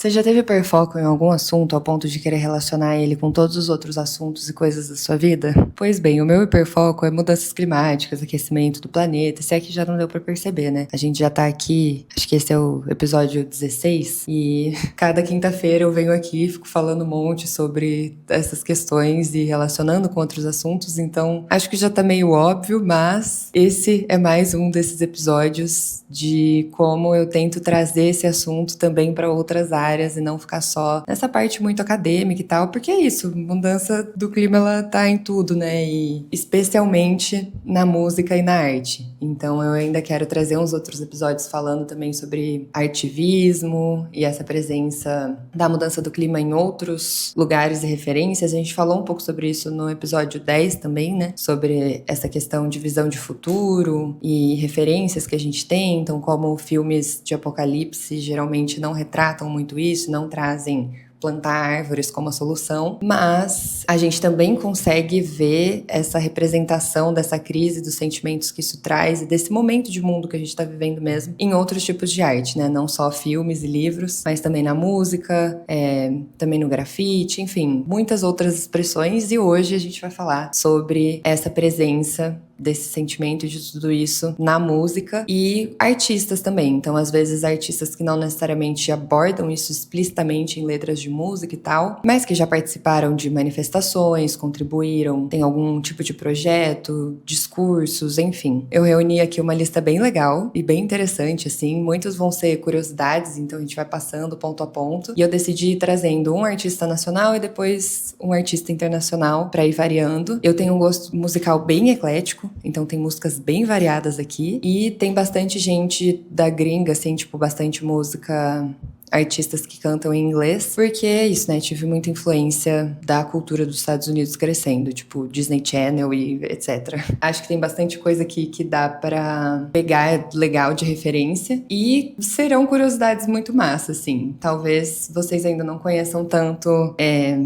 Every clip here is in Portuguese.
Você já teve hiperfoco em algum assunto ao ponto de querer relacionar ele com todos os outros assuntos e coisas da sua vida? Pois bem, o meu hiperfoco é mudanças climáticas, aquecimento do planeta, se é que já não deu pra perceber, né? A gente já tá aqui, acho que esse é o episódio 16, e cada quinta-feira eu venho aqui e fico falando um monte sobre essas questões e relacionando com outros assuntos, então acho que já tá meio óbvio, mas esse é mais um desses episódios de como eu tento trazer esse assunto também para outras áreas e não ficar só nessa parte muito acadêmica e tal, porque é isso, mudança do clima ela tá em tudo, né? E especialmente na música e na arte. Então eu ainda quero trazer uns outros episódios falando também sobre ativismo e essa presença da mudança do clima em outros lugares e referências. A gente falou um pouco sobre isso no episódio 10 também, né? Sobre essa questão de visão de futuro e referências que a gente tem. Então, como filmes de apocalipse geralmente não retratam muito isso, não trazem plantar árvores como a solução, mas a gente também consegue ver essa representação dessa crise, dos sentimentos que isso traz e desse momento de mundo que a gente está vivendo mesmo em outros tipos de arte, né? Não só filmes e livros, mas também na música, também no grafite, enfim, muitas outras expressões. E hoje a gente vai falar sobre essa presença desse sentimento e de tudo isso na música e artistas também. Então, às vezes, artistas que não necessariamente abordam isso explicitamente em letras de música e tal, mas que já participaram de manifestações, contribuíram, tem algum tipo de projeto, discursos, enfim. Eu reuni aqui uma lista bem legal e bem interessante, assim. Muitos vão ser curiosidades, então a gente vai passando ponto a ponto. E eu decidi ir trazendo um artista nacional e depois um artista internacional pra ir variando. Eu tenho um gosto musical bem eclético, então tem músicas bem variadas aqui. E tem bastante gente da gringa, assim, tipo, bastante música, artistas que cantam em inglês, porque é isso, né? Tive muita influência da cultura dos Estados Unidos crescendo, tipo Disney Channel e etc. Acho que tem bastante coisa aqui que dá pra pegar legal de referência e serão curiosidades muito massas, assim. Talvez vocês ainda não conheçam tanto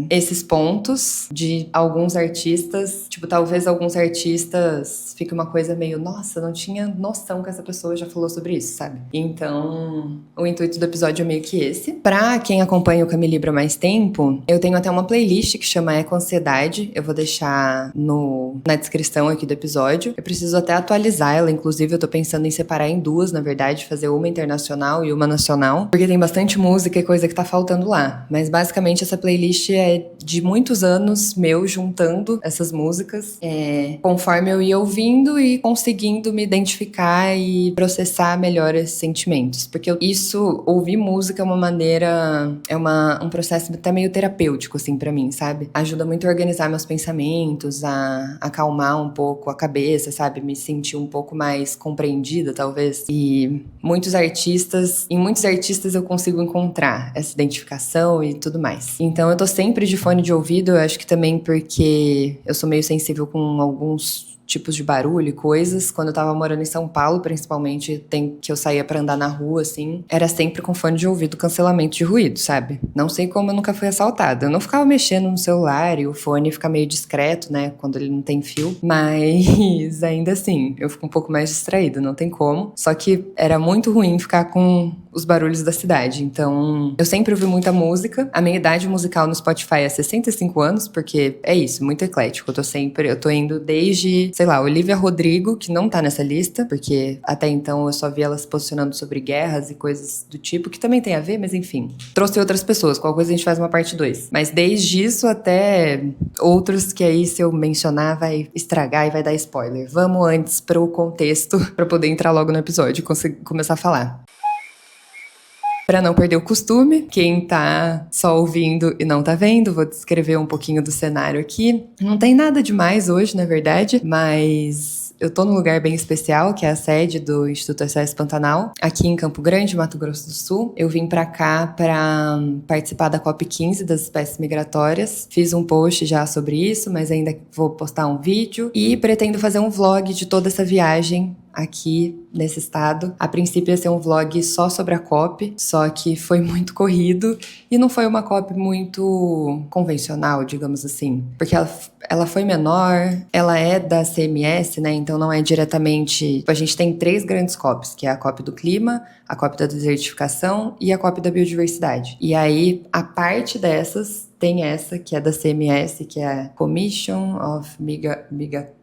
esses pontos de alguns artistas, tipo, talvez alguns artistas fique uma coisa meio, nossa, não tinha noção que essa pessoa já falou sobre isso, sabe? Então, o intuito do episódio é meio que esse. Pra quem acompanha o Camille Libra há mais tempo, eu tenho até uma playlist que chama Eco Ansiedade. Eu vou deixar na descrição aqui do episódio. Eu preciso até atualizar ela, inclusive eu tô pensando em separar em duas, na verdade, fazer uma internacional e uma nacional, porque tem bastante música e coisa que tá faltando lá. Mas basicamente essa playlist é de muitos anos meu juntando essas músicas, conforme eu ia ouvindo e conseguindo me identificar e processar melhor esses sentimentos. Porque ouvir música é uma maneira, um processo até meio terapêutico, assim, pra mim, sabe? Ajuda muito a organizar meus pensamentos, a acalmar um pouco a cabeça, sabe? Me sentir um pouco mais compreendida, talvez. E em muitos artistas eu consigo encontrar essa identificação e tudo mais. Então eu tô sempre de fone de ouvido, eu acho que também porque eu sou meio sensível com alguns tipos de barulho e coisas. Quando eu tava morando em São Paulo, principalmente, que eu saía pra andar na rua, assim, era sempre com fone de ouvido, cancelamento de ruído, sabe? Não sei como eu nunca fui assaltada. Eu não ficava mexendo no celular e o fone fica meio discreto, né, quando ele não tem fio, mas ainda assim, eu fico um pouco mais distraída, não tem como. Só que era muito ruim ficar com os barulhos da cidade. Então, eu sempre ouvi muita música. A minha idade musical no Spotify é 65 anos, porque é isso, muito eclético. Eu tô indo desde, sei lá, Olivia Rodrigo, que não tá nessa lista, porque até então eu só vi ela se posicionando sobre guerras e coisas do tipo, que também tem a ver, mas enfim. Trouxe outras pessoas, qualquer coisa a gente faz uma parte 2. Mas desde isso até outros que aí, se eu mencionar, vai estragar e vai dar spoiler. Vamos antes pro contexto, pra poder entrar logo no episódio e começar a falar. Pra não perder o costume, quem tá só ouvindo e não tá vendo, vou descrever um pouquinho do cenário aqui. Não tem nada demais hoje, na verdade, mas eu tô num lugar bem especial, que é a sede do Instituto SOS Pantanal, aqui em Campo Grande, Mato Grosso do Sul. Eu vim pra cá pra participar da COP15 das espécies migratórias. Fiz um post já sobre isso, mas ainda vou postar um vídeo. E pretendo fazer um vlog de toda essa viagem aqui nesse estado. A princípio ia ser um vlog só sobre a COP, só que foi muito corrido e não foi uma COP muito convencional, digamos assim, porque ela foi menor, ela é da CMS, né, então não é diretamente... A gente tem 3 grandes COPs, que é a COP do clima, a COP da desertificação e a COP da biodiversidade. E aí, a parte dessas, tem essa que é da CMS, que é a Commission of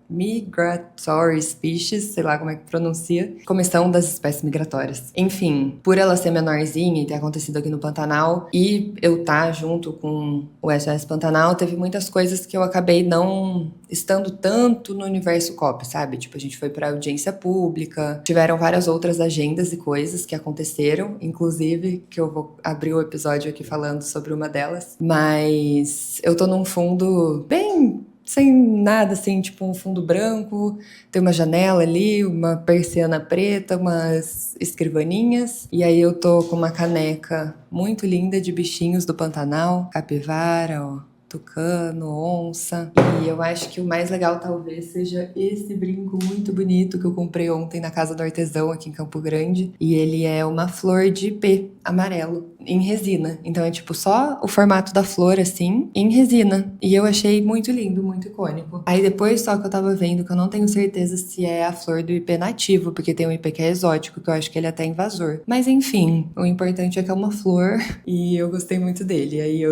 Migratory Species, sei lá como é que pronuncia, Comissão das Espécies Migratórias. Enfim, por ela ser menorzinha e ter acontecido aqui no Pantanal, e eu estar junto com o SOS Pantanal, teve muitas coisas que eu acabei não estando tanto no universo COP, sabe? Tipo, a gente foi pra audiência pública, tiveram várias outras agendas e coisas que aconteceram, inclusive, que eu vou abrir o episódio aqui falando sobre uma delas, mas eu tô num fundo bem... sem nada, assim, tipo um fundo branco, tem uma janela ali, uma persiana preta, umas escrivaninhas, e aí eu tô com uma caneca muito linda de bichinhos do Pantanal, capivara, ó, tucano, onça, e eu acho que o mais legal talvez seja esse brinco muito bonito que eu comprei ontem na Casa do Artesão aqui em Campo Grande, e ele é uma flor de ipê amarelo em resina, então é tipo só o formato da flor assim, em resina, e eu achei muito lindo, muito icônico. Aí depois só que eu tava vendo que eu não tenho certeza se é a flor do ipê nativo, porque tem um ipê que é exótico, que eu acho que ele é até invasor, mas enfim, o importante é que é uma flor e eu gostei muito dele. Aí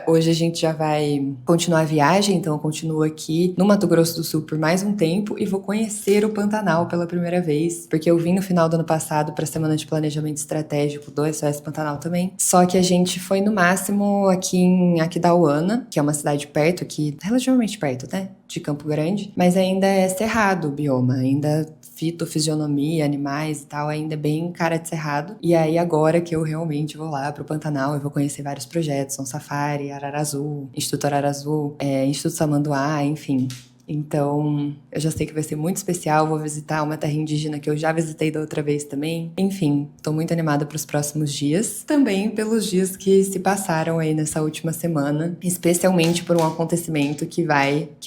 hoje a gente já vai continuar a viagem, então eu continuo aqui no Mato Grosso do Sul por mais um tempo e vou conhecer o Pantanal pela primeira vez, porque eu vim no final do ano passado para a Semana de Planejamento Estratégico do SOS Pantanal também, só que a gente foi no máximo aqui em Aquidauana, que é uma cidade perto aqui, relativamente perto, né, de Campo Grande, mas ainda é cerrado o bioma, ainda fitofisionomia, animais e tal, ainda é bem cara de cerrado. E aí agora que eu realmente vou lá pro Pantanal, eu vou conhecer vários projetos, Som Safari, Ararazu, Instituto Ararazu, Instituto Samanduá, enfim. Então, eu já sei que vai ser muito especial, vou visitar uma terra indígena que eu já visitei da outra vez também. Enfim, tô muito animada para os próximos dias. Também pelos dias que se passaram aí nessa última semana, especialmente por um acontecimento que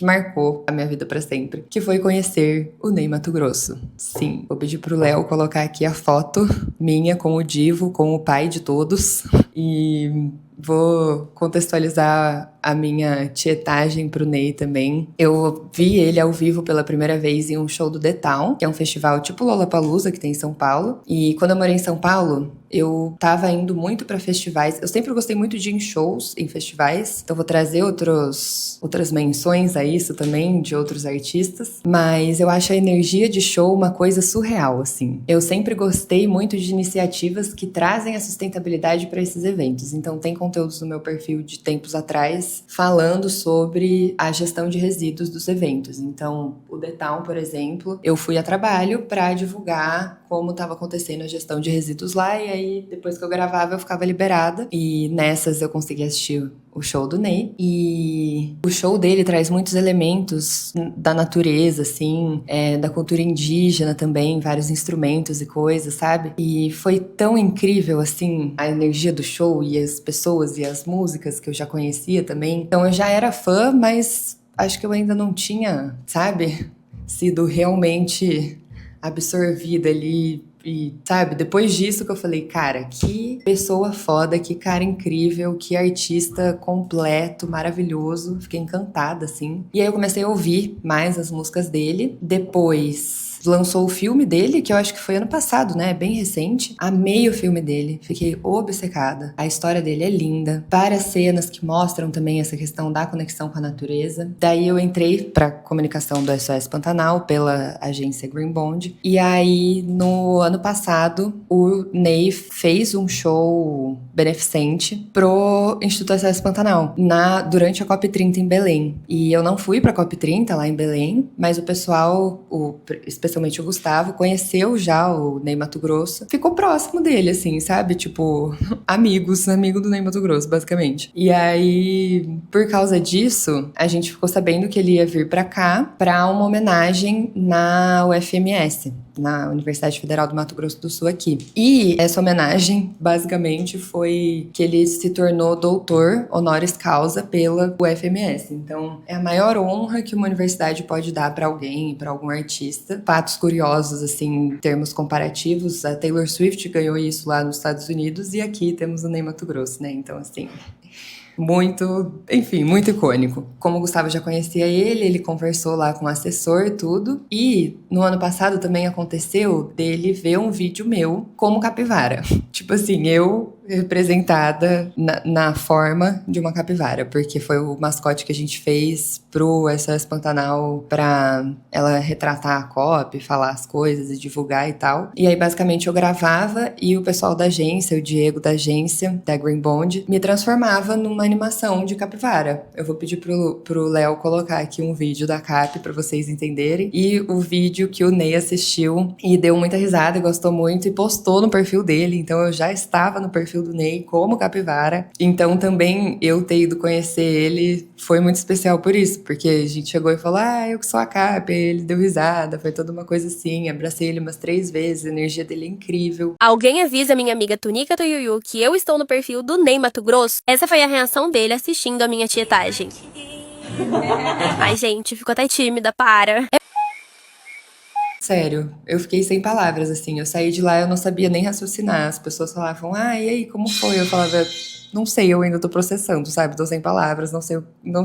marcou a minha vida para sempre, que foi conhecer o Ney Matogrosso. Sim, vou pedir pro Léo colocar aqui a foto minha com o Divo, com o pai de todos. E vou contextualizar a minha tietagem pro Ney também. Eu vi ele ao vivo pela primeira vez em um show do The Town, que é um festival tipo Lollapalooza que tem em São Paulo. E quando eu morei em São Paulo, eu tava indo muito pra festivais. Eu sempre gostei muito de ir em shows, em festivais. Então vou trazer outras menções a isso também, de outros artistas. Mas eu acho a energia de show uma coisa surreal, assim. Eu sempre gostei muito de iniciativas que trazem a sustentabilidade para esses eventos. Então tem conteúdos no meu perfil de tempos atrás falando sobre a gestão de resíduos dos eventos. Então, o The Town, por exemplo, eu fui a trabalho para divulgar como estava acontecendo a gestão de resíduos lá, e aí depois que eu gravava eu ficava liberada, e nessas eu consegui assistir o show do Ney, e o show dele traz muitos elementos da natureza, assim, da cultura indígena também, vários instrumentos e coisas, sabe? E foi tão incrível, assim, a energia do show e as pessoas e as músicas que eu já conhecia também. Então eu já era fã, mas acho que eu ainda não tinha, sabe, sido realmente absorvida ali. E, sabe, depois disso que eu falei, cara, que pessoa foda, que cara incrível, que artista completo, maravilhoso. Fiquei encantada, assim. E aí eu comecei a ouvir mais as músicas dele. Depois lançou o filme dele, que eu acho que foi ano passado, né? Bem recente. Amei o filme dele. Fiquei obcecada. A história dele é linda. Várias cenas que mostram também essa questão da conexão com a natureza. Daí eu entrei pra comunicação do SOS Pantanal pela agência Green Bond. E aí, no ano passado, o Ney fez um show beneficente pro Instituto SOS Pantanal, durante a COP30 em Belém. E eu não fui pra COP30 lá em Belém, mas o pessoal, especialmente o Gustavo, conheceu já o Ney Matogrosso, ficou próximo dele, assim, sabe? Tipo, amigo do Ney Matogrosso, basicamente. E aí, por causa disso, a gente ficou sabendo que ele ia vir pra cá pra uma homenagem na UFMS. na Universidade Federal do Mato Grosso do Sul aqui. E essa homenagem, basicamente, foi que ele se tornou doutor honoris causa pela UFMS. Então, é a maior honra que uma universidade pode dar para alguém, para algum artista. Fatos curiosos, assim, em termos comparativos, a Taylor Swift ganhou isso lá nos Estados Unidos e aqui temos o Ney Matogrosso, né? Então, assim, muito, enfim, muito icônico. Como o Gustavo já conhecia ele conversou lá com o assessor, tudo. E no ano passado também aconteceu dele ver um vídeo meu como capivara. Tipo assim, eu representada na forma de uma capivara, porque foi o mascote que a gente fez pro SOS Pantanal pra ela retratar a COP, falar as coisas e divulgar e tal. E aí, basicamente, eu gravava e o pessoal da agência, o Diego da agência, da Green Bond, me transformava numa animação de capivara. Eu vou pedir pro Léo colocar aqui um vídeo da Cap pra vocês entenderem. E o vídeo que o Ney assistiu e deu muita risada e gostou muito e postou no perfil dele. Então eu já estava no perfil do Ney como capivara. Então também eu ter ido conhecer ele foi muito especial por isso, porque a gente chegou e falou: eu que sou a Cap. Ele deu risada, foi toda uma coisa assim. Abracei ele umas 3 vezes, a energia dele é incrível. Alguém avisa minha amiga Tunica Toyuyu que eu estou no perfil do Ney Matogrosso? Essa foi a reação dele assistindo a minha tietagem. Ai, gente, ficou até tímida, para. Sério, eu fiquei sem palavras, assim. Eu saí de lá, eu não sabia nem raciocinar. As pessoas falavam: e aí, como foi? Eu falava: não sei, eu ainda tô processando, sabe? Tô sem palavras, não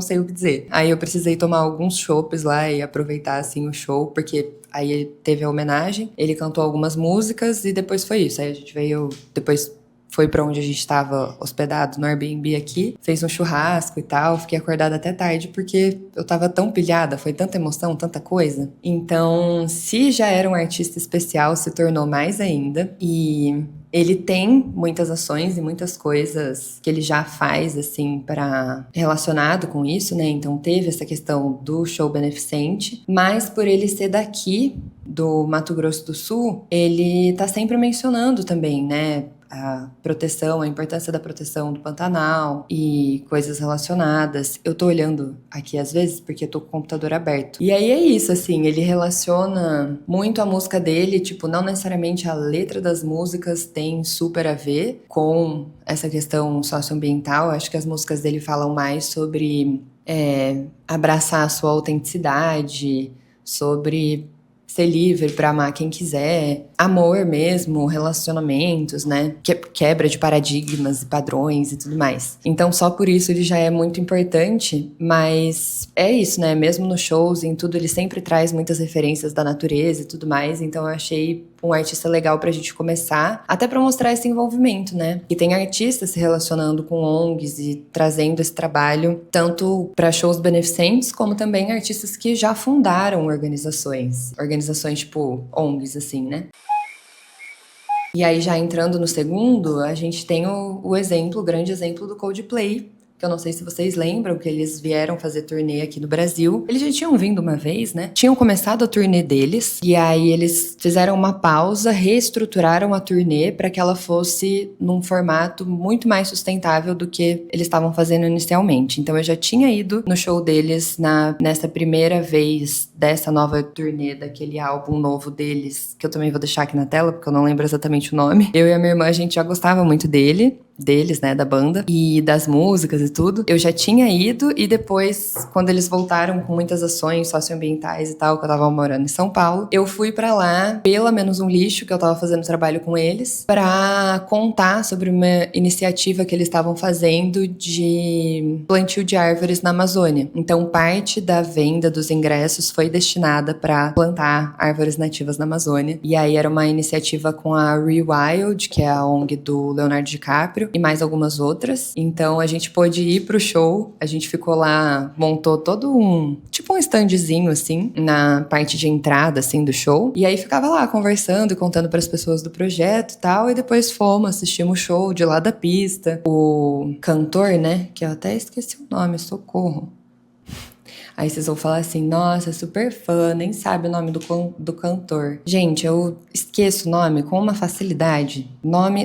sei o que dizer. Aí eu precisei tomar alguns chopes lá e aproveitar, assim, o show, porque aí teve a homenagem, ele cantou algumas músicas e depois foi isso. Aí a gente veio, depois foi pra onde a gente tava hospedado, no Airbnb aqui, fez um churrasco e tal, fiquei acordada até tarde porque eu tava tão pilhada, foi tanta emoção, tanta coisa. Então, se já era um artista especial, se tornou mais ainda. E ele tem muitas ações e muitas coisas que ele já faz, assim, para relacionado com isso, né? Então teve essa questão do show beneficente, mas por ele ser daqui, do Mato Grosso do Sul, ele tá sempre mencionando também, né? A proteção, a importância da proteção do Pantanal e coisas relacionadas. Eu tô olhando aqui às vezes porque eu tô com o computador aberto. E aí é isso, assim, ele relaciona muito a música dele, tipo, não necessariamente a letra das músicas tem super a ver com essa questão socioambiental. Acho que as músicas dele falam mais sobre abraçar a sua autenticidade, sobre ser livre pra amar quem quiser, amor mesmo, relacionamentos, né? Quebra de paradigmas e padrões e tudo mais. Então, só por isso ele já é muito importante, mas é isso, né? Mesmo nos shows e em tudo, ele sempre traz muitas referências da natureza e tudo mais, então eu achei um artista legal pra gente começar, até pra mostrar esse envolvimento, né? E tem artistas se relacionando com ONGs e trazendo esse trabalho, tanto pra shows beneficentes, como também artistas que já fundaram organizações tipo ONGs, assim, né? E aí, já entrando no segundo, a gente tem o grande exemplo do Coldplay, que eu não sei se vocês lembram, que eles vieram fazer turnê aqui no Brasil. Eles já tinham vindo uma vez, né? Tinham começado a turnê deles, e aí eles fizeram uma pausa, reestruturaram a turnê para que ela fosse num formato muito mais sustentável do que eles estavam fazendo inicialmente. Então eu já tinha ido no show deles nessa primeira vez dessa nova turnê, daquele álbum novo deles, que eu também vou deixar aqui na tela, porque eu não lembro exatamente o nome. Eu e a minha irmã, a gente já gostava muito deles, né, da banda, e das músicas e tudo. Eu já tinha ido, e depois, quando eles voltaram com muitas ações socioambientais e tal, que eu tava morando em São Paulo, eu fui pra lá, pela Menos um Lixo, que eu tava fazendo trabalho com eles, pra contar sobre uma iniciativa que eles estavam fazendo de plantio de árvores na Amazônia. Então, parte da venda dos ingressos foi destinada pra plantar árvores nativas na Amazônia. E aí era uma iniciativa com a Rewild, que é a ONG do Leonardo DiCaprio, e mais algumas outras. Então a gente pôde ir pro show, a gente ficou lá, montou todo um standzinho, assim, na parte de entrada, assim, do show. E aí ficava lá conversando e contando pras pessoas do projeto e tal, e depois assistimos o show de lá da pista. O cantor, né, que eu até esqueci o nome, socorro. Aí vocês vão falar assim: nossa, super fã, nem sabe o nome do cantor. Gente, eu esqueço o nome com uma facilidade.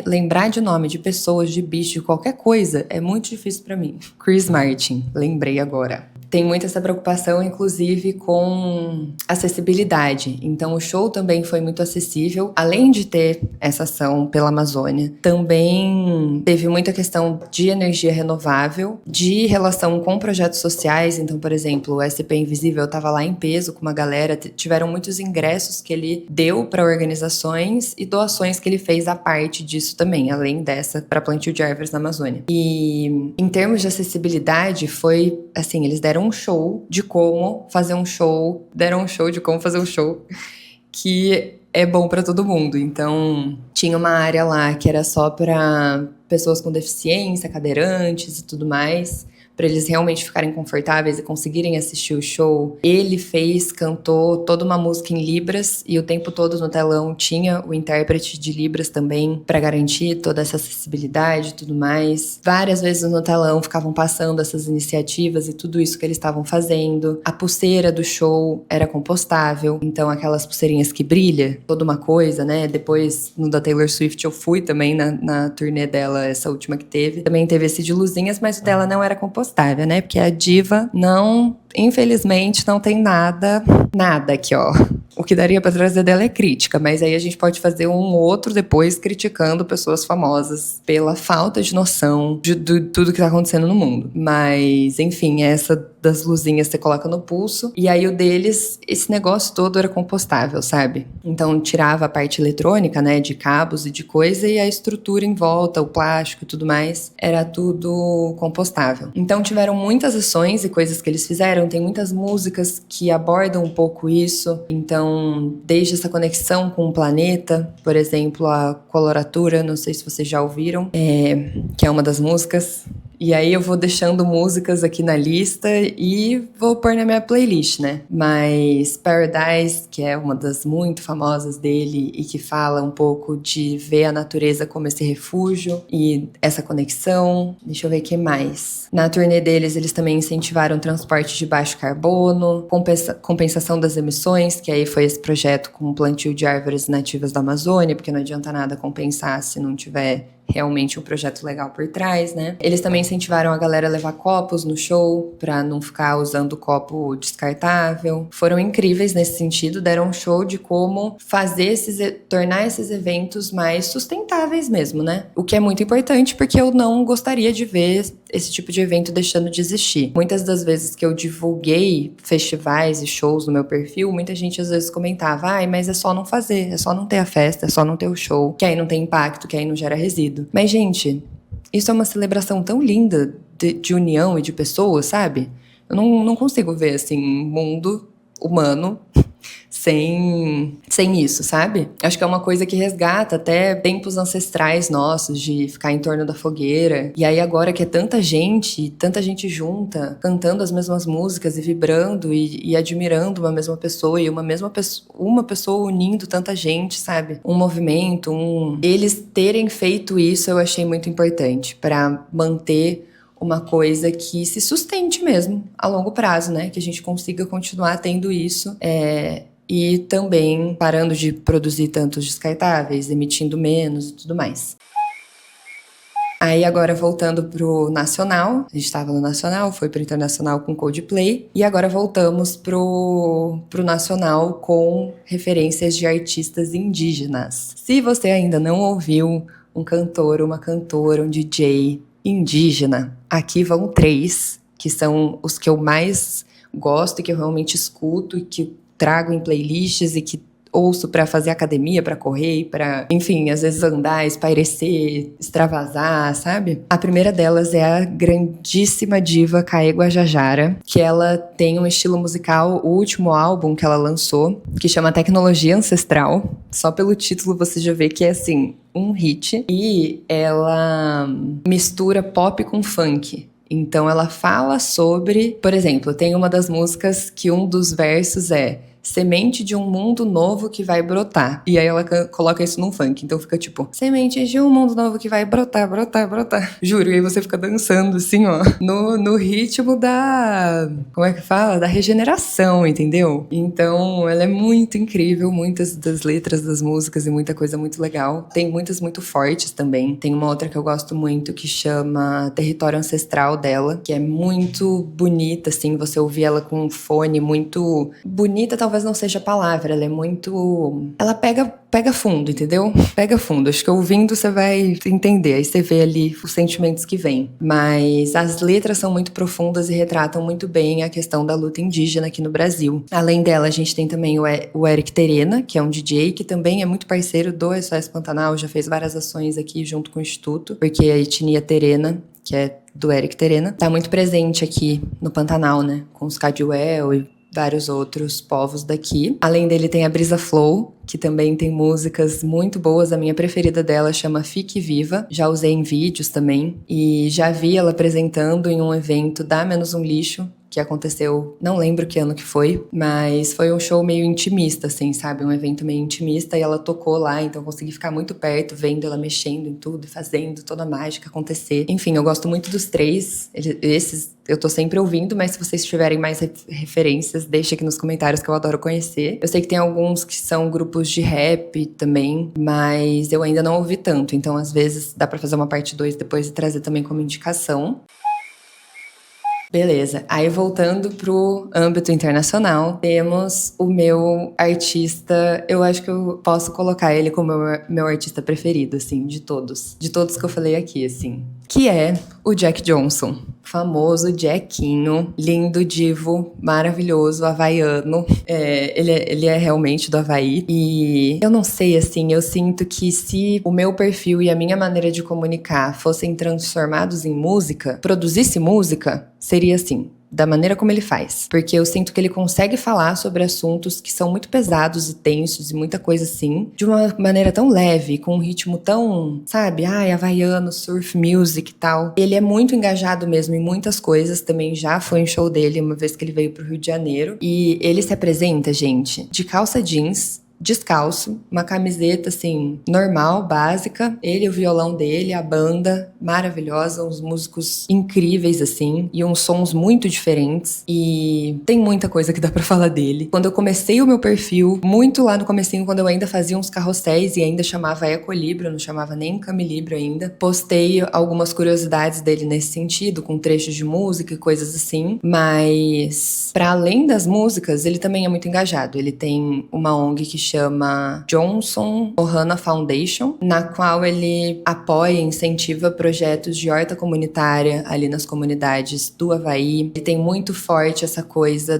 Lembrar de nome de pessoas, de bicho, de qualquer coisa, é muito difícil pra mim. Chris Martin, lembrei agora. tem muito essa preocupação, inclusive, com acessibilidade. Então, o show também foi muito acessível, além de ter essa ação pela Amazônia. Também teve muita questão de energia renovável, de relação com projetos sociais. Então, por exemplo, o SP Invisível estava lá em peso com uma galera, tiveram muitos ingressos que ele deu para organizações e doações que ele fez à parte disso também, além dessa para plantio de árvores na Amazônia. E em termos de acessibilidade, foi assim, eles deram um show de como fazer um show, que é bom para todo mundo. Então, tinha uma área lá que era só para pessoas com deficiência, cadeirantes e tudo mais, para eles realmente ficarem confortáveis e conseguirem assistir o show. Ele cantou toda uma música em Libras e o tempo todo no telão tinha o intérprete de Libras também para garantir toda essa acessibilidade e tudo mais. Várias vezes no telão ficavam passando essas iniciativas e tudo isso que eles estavam fazendo. A pulseira do show era compostável, então aquelas pulseirinhas que brilha, toda uma coisa, né? Depois, no da Taylor Swift, eu fui também na turnê dela, essa última que teve. Também teve esse de luzinhas, mas o dela não era compostável, né? Porque a diva infelizmente, não tem nada aqui, ó. O que daria pra trazer dela é crítica, mas aí a gente pode fazer um outro depois criticando pessoas famosas pela falta de noção de tudo que tá acontecendo no mundo. Mas, enfim, essa das luzinhas você coloca no pulso, e aí o deles, esse negócio todo era compostável, sabe? Então tirava a parte eletrônica, né, de cabos e de coisa, e a estrutura em volta, o plástico e tudo mais, era tudo compostável. Então tiveram muitas ações e coisas que eles fizeram, tem muitas músicas que abordam um pouco isso, então desde essa conexão com o planeta, por exemplo, a Coloratura, não sei se vocês já ouviram, que é uma das músicas. E aí eu vou deixando músicas aqui na lista e vou pôr na minha playlist, né? Mas Paradise, que é uma das muito famosas dele e que fala um pouco de ver a natureza como esse refúgio e essa conexão. Deixa eu ver o que mais. Na turnê deles, eles também incentivaram o transporte de baixo carbono, compensação das emissões, que aí foi esse projeto com o plantio de árvores nativas da Amazônia, porque não adianta nada compensar se não tiver realmente um projeto legal por trás, né? Eles também incentivaram a galera a levar copos no show, pra não ficar usando copo descartável. Foram incríveis nesse sentido, deram um show de como tornar esses eventos mais sustentáveis mesmo, né? O que é muito importante, porque eu não gostaria de ver esse tipo de evento deixando de existir. Muitas das vezes que eu divulguei festivais e shows no meu perfil, muita gente às vezes comentava, mas é só não fazer, é só não ter a festa, é só não ter o show, que aí não tem impacto, que aí não gera resíduo. Mas, gente, isso é uma celebração tão linda de união e de pessoas, sabe? Eu não consigo ver, assim, um mundo humano sem isso, sabe? Acho que é uma coisa que resgata até tempos ancestrais nossos de ficar em torno da fogueira. E aí agora que é tanta gente junta, cantando as mesmas músicas e vibrando e admirando uma mesma pessoa e uma pessoa unindo tanta gente, sabe? Um movimento, Eles terem feito isso eu achei muito importante para manter uma coisa que se sustente mesmo a longo prazo, né? Que a gente consiga continuar tendo isso e também parando de produzir tantos descartáveis, emitindo menos e tudo mais. Aí agora voltando pro nacional, a gente estava no nacional, foi pro internacional com Coldplay, e agora voltamos pro nacional com referências de artistas indígenas. Se você ainda não ouviu um cantor, uma cantora, um DJ indígena, aqui vão 3, que são os que eu mais gosto e que eu realmente escuto e que trago em playlists e que ouço pra fazer academia, pra correr, pra, enfim, às vezes andar, espairecer, extravasar, sabe? A primeira delas é a grandíssima diva K'e Guajajara, que ela tem um estilo musical, o último álbum que ela lançou, que chama Tecnologia Ancestral. Só pelo título você já vê que é, assim, um hit. E ela mistura pop com funk. Então ela fala sobre, por exemplo, tem uma das músicas que um dos versos é: semente de um mundo novo que vai brotar. E aí ela coloca isso num funk. Então fica tipo, semente de um mundo novo que vai brotar, brotar, brotar. Juro, e aí você fica dançando assim, ó, no ritmo da... Como é que fala? Da regeneração, entendeu? Então ela é muito incrível, muitas das letras das músicas e muita coisa muito legal. Tem muitas muito fortes também. Tem uma outra que eu gosto muito que chama Território Ancestral dela, que é muito bonita, assim, você ouvir ela com um fone muito... Bonita talvez não seja a palavra, ela é muito... Ela pega fundo, entendeu? Pega fundo. Acho que ouvindo você vai entender. Aí você vê ali os sentimentos que vêm. Mas as letras são muito profundas e retratam muito bem a questão da luta indígena aqui no Brasil. Além dela, a gente tem também o Eric Terena, que é um DJ que também é muito parceiro do SOS Pantanal, já fez várias ações aqui junto com o Instituto, porque a etnia Terena, que é do Eric Terena, tá muito presente aqui no Pantanal, né? Com os Cadiuel e vários outros povos daqui. Além dele tem a Brisa Flow, que também tem músicas muito boas. A minha preferida dela chama Fique Viva. Já usei em vídeos também. E já vi ela apresentando em um evento da Menos um Lixo, que aconteceu, não lembro que ano que foi, mas foi um show meio intimista, assim, sabe? Um evento meio intimista e ela tocou lá, então eu consegui ficar muito perto, vendo ela mexendo em tudo, fazendo toda a mágica acontecer. Enfim, eu gosto muito dos três. Esses eu tô sempre ouvindo, mas se vocês tiverem mais referências, deixa aqui nos comentários que eu adoro conhecer. Eu sei que tem alguns que são grupos de rap também, mas eu ainda não ouvi tanto, então às vezes dá pra fazer uma parte 2 depois e trazer também como indicação. Beleza, aí voltando pro âmbito internacional, temos o meu artista, eu acho que eu posso colocar ele como meu artista preferido, assim, de todos que eu falei aqui, assim, que é o Jack Johnson, famoso Jackinho, lindo, divo, maravilhoso, havaiano. Ele é realmente do Havaí. E eu não sei, assim, eu sinto que se o meu perfil e a minha maneira de comunicar fossem transformados em música, produzisse música, seria assim, da maneira como ele faz. Porque eu sinto que ele consegue falar sobre assuntos que são muito pesados e tensos e muita coisa assim, de uma maneira tão leve, com um ritmo tão, sabe, havaiano, surf music e tal. Ele é muito engajado mesmo em muitas coisas, também já foi um show dele uma vez que ele veio pro Rio de Janeiro. E ele se apresenta, gente, de calça jeans, descalço, uma camiseta assim, normal, básica, ele, o violão dele, a banda maravilhosa, uns músicos incríveis assim, e uns sons muito diferentes, e tem muita coisa que dá pra falar dele. Quando eu comecei o meu perfil, muito lá no comecinho, quando eu ainda fazia uns carrosséis e ainda chamava Ecolibro, não chamava nem Camilibro ainda, postei algumas curiosidades dele nesse sentido, com trechos de música e coisas assim, mas para além das músicas, ele também é muito engajado. Ele tem uma ONG que chama Johnson Ohana Foundation, na qual ele apoia e incentiva projetos de horta comunitária ali nas comunidades do Havaí. Ele tem muito forte essa coisa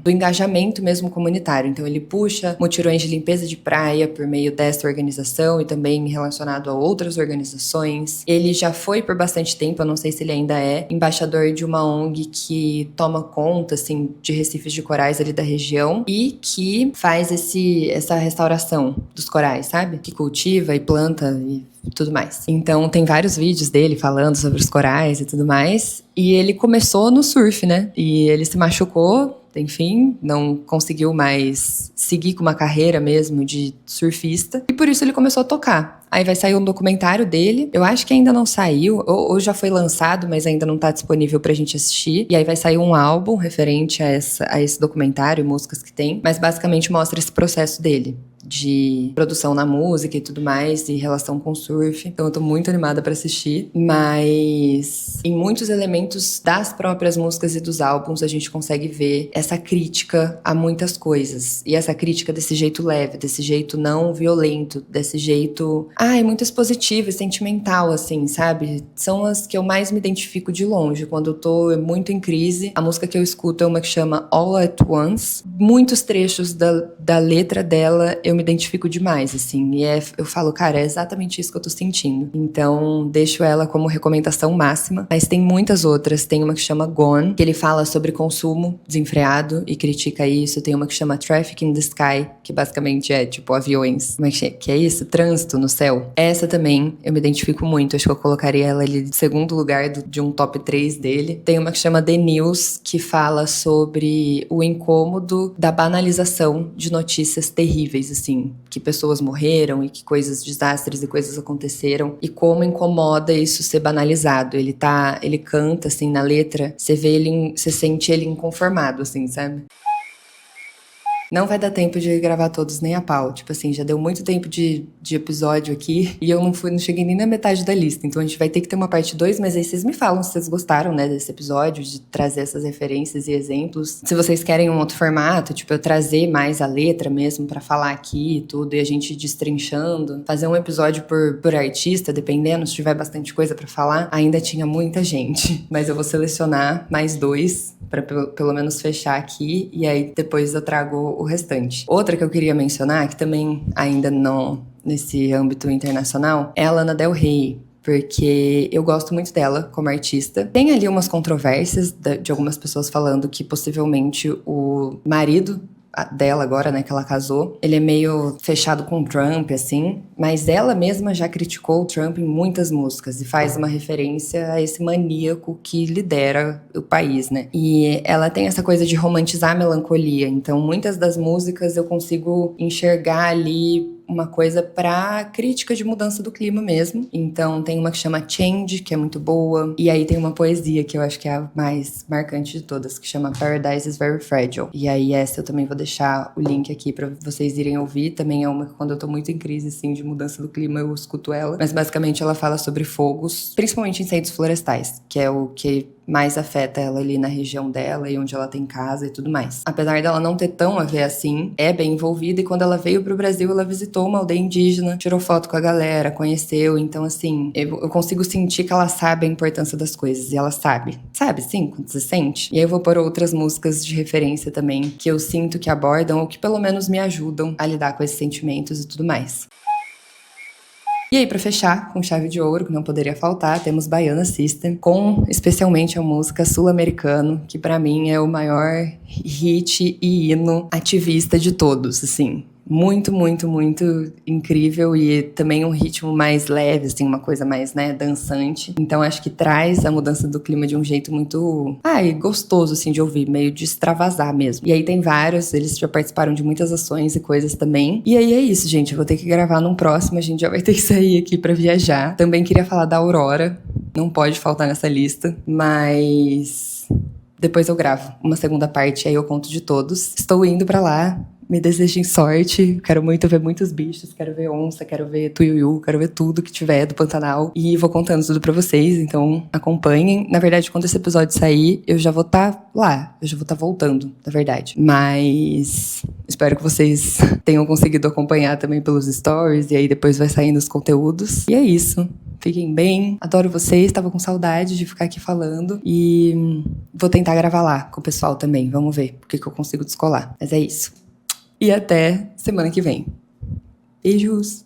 do engajamento mesmo comunitário. Então ele puxa mutirões de limpeza de praia por meio dessa organização e também relacionado a outras organizações. Ele já foi por bastante tempo, eu não sei se ele ainda é, embaixador de uma ONG que toma conta, assim, de recifes de corais ali da região e que faz essa restauração dos corais, sabe? Que cultiva e planta e tudo mais. Então tem vários vídeos dele falando sobre os corais e tudo mais. E ele começou no surf, né? E ele se machucou, enfim, não conseguiu mais seguir com uma carreira mesmo de surfista. E por isso ele começou a tocar. Aí vai sair um documentário dele. Eu acho que ainda não saiu, ou já foi lançado, mas ainda não tá disponível pra gente assistir. E aí vai sair um álbum referente a esse documentário, músicas que tem. Mas basicamente mostra esse processo dele, de produção na música e tudo mais, e relação com o surf. Então eu tô muito animada pra assistir. Mas em muitos elementos das próprias músicas e dos álbuns a gente consegue ver essa crítica a muitas coisas. E essa crítica desse jeito leve, desse jeito não violento, desse jeito... muito expositivo e sentimental, assim, sabe? São as que eu mais me identifico de longe. Quando eu tô muito em crise, a música que eu escuto é uma que chama All at Once. Muitos trechos da letra dela eu me identifico demais, assim. E eu falo, cara, é exatamente isso que eu tô sentindo. Então, deixo ela como recomendação máxima. Mas tem muitas outras. Tem uma que chama Gone, que ele fala sobre consumo desenfreado e critica isso. Tem uma que chama Traffic in the Sky, que basicamente é tipo aviões. Como é que é isso? Trânsito no céu. Essa também eu me identifico muito. Acho que eu colocaria ela ali de segundo lugar de um top 3 dele. Tem uma que chama The News, que fala sobre o incômodo da banalização de notícias terríveis, assim, que pessoas morreram e que desastres e coisas aconteceram, e como incomoda isso ser banalizado. Ele canta, assim, na letra, você sente ele inconformado, assim, sabe? Não vai dar tempo de gravar todos nem a pau. Tipo assim, já deu muito tempo de episódio aqui e eu não cheguei nem na metade da lista. Então a gente vai ter que ter uma parte 2, mas aí vocês me falam se vocês gostaram, né, desse episódio, de trazer essas referências e exemplos. Se vocês querem um outro formato, tipo, eu trazer mais a letra mesmo pra falar aqui e tudo, e a gente destrinchando. Fazer um episódio por artista, dependendo, se tiver bastante coisa pra falar. Ainda tinha muita gente, mas eu vou selecionar mais 2 pra pelo menos fechar aqui, e aí depois eu trago o restante. Outra que eu queria mencionar, que também ainda não nesse âmbito internacional, é a Lana Del Rey, porque eu gosto muito dela como artista. Tem ali umas controvérsias de algumas pessoas falando que possivelmente o marido dela agora, né, que ela casou, ele é meio fechado com o Trump, assim, mas ela mesma já criticou o Trump em muitas músicas e faz uma referência a esse maníaco que lidera o país, né? E ela tem essa coisa de romantizar a melancolia, então muitas das músicas eu consigo enxergar ali uma coisa pra crítica de mudança do clima mesmo. Então tem uma que chama Change, que é muito boa. E aí tem uma poesia que eu acho que é a mais marcante de todas, que chama Paradise is Very Fragile. E aí essa eu também vou deixar o link aqui pra vocês irem ouvir. Também é uma que quando eu tô muito em crise, assim, de mudança do clima, eu escuto ela. Mas basicamente ela fala sobre fogos, principalmente incêndios florestais, que é o que mais afeta ela ali na região dela e onde ela tem casa e tudo mais. Apesar dela não ter tão a ver assim, é bem envolvida, e quando ela veio pro Brasil, ela visitou uma aldeia indígena, tirou foto com a galera, conheceu, então assim, eu consigo sentir que ela sabe a importância das coisas, e ela sabe, sim, quando você sente. E aí eu vou pôr outras músicas de referência também, que eu sinto que abordam, ou que pelo menos me ajudam a lidar com esses sentimentos e tudo mais. E aí, pra fechar, com chave de ouro, que não poderia faltar, temos Baiana System, com especialmente a música Sul-Americano, que pra mim é o maior hit e hino ativista de todos, assim. Muito, muito, muito incrível, e também um ritmo mais leve, assim, uma coisa mais, né, dançante. Então acho que traz a mudança do clima de um jeito muito, gostoso, assim, de ouvir, meio de extravasar mesmo. E aí tem vários, eles já participaram de muitas ações e coisas também. E aí é isso, gente, eu vou ter que gravar num próximo, a gente já vai ter que sair aqui pra viajar. Também queria falar da Aurora, não pode faltar nessa lista, mas depois eu gravo uma segunda parte, aí eu conto de todos. Estou indo pra lá. Me desejem sorte, quero muito ver muitos bichos, quero ver onça, quero ver tuiuiu, quero ver tudo que tiver do Pantanal. E vou contando tudo pra vocês, então acompanhem. Na verdade, quando esse episódio sair, eu já vou estar lá, eu já vou estar voltando, na verdade. Mas espero que vocês tenham conseguido acompanhar também pelos stories, e aí depois vai saindo os conteúdos. E é isso. Fiquem bem, adoro vocês, tava com saudade de ficar aqui falando. E vou tentar gravar lá com o pessoal também, vamos ver o que eu consigo descolar. Mas é isso. E até semana que vem. Beijos!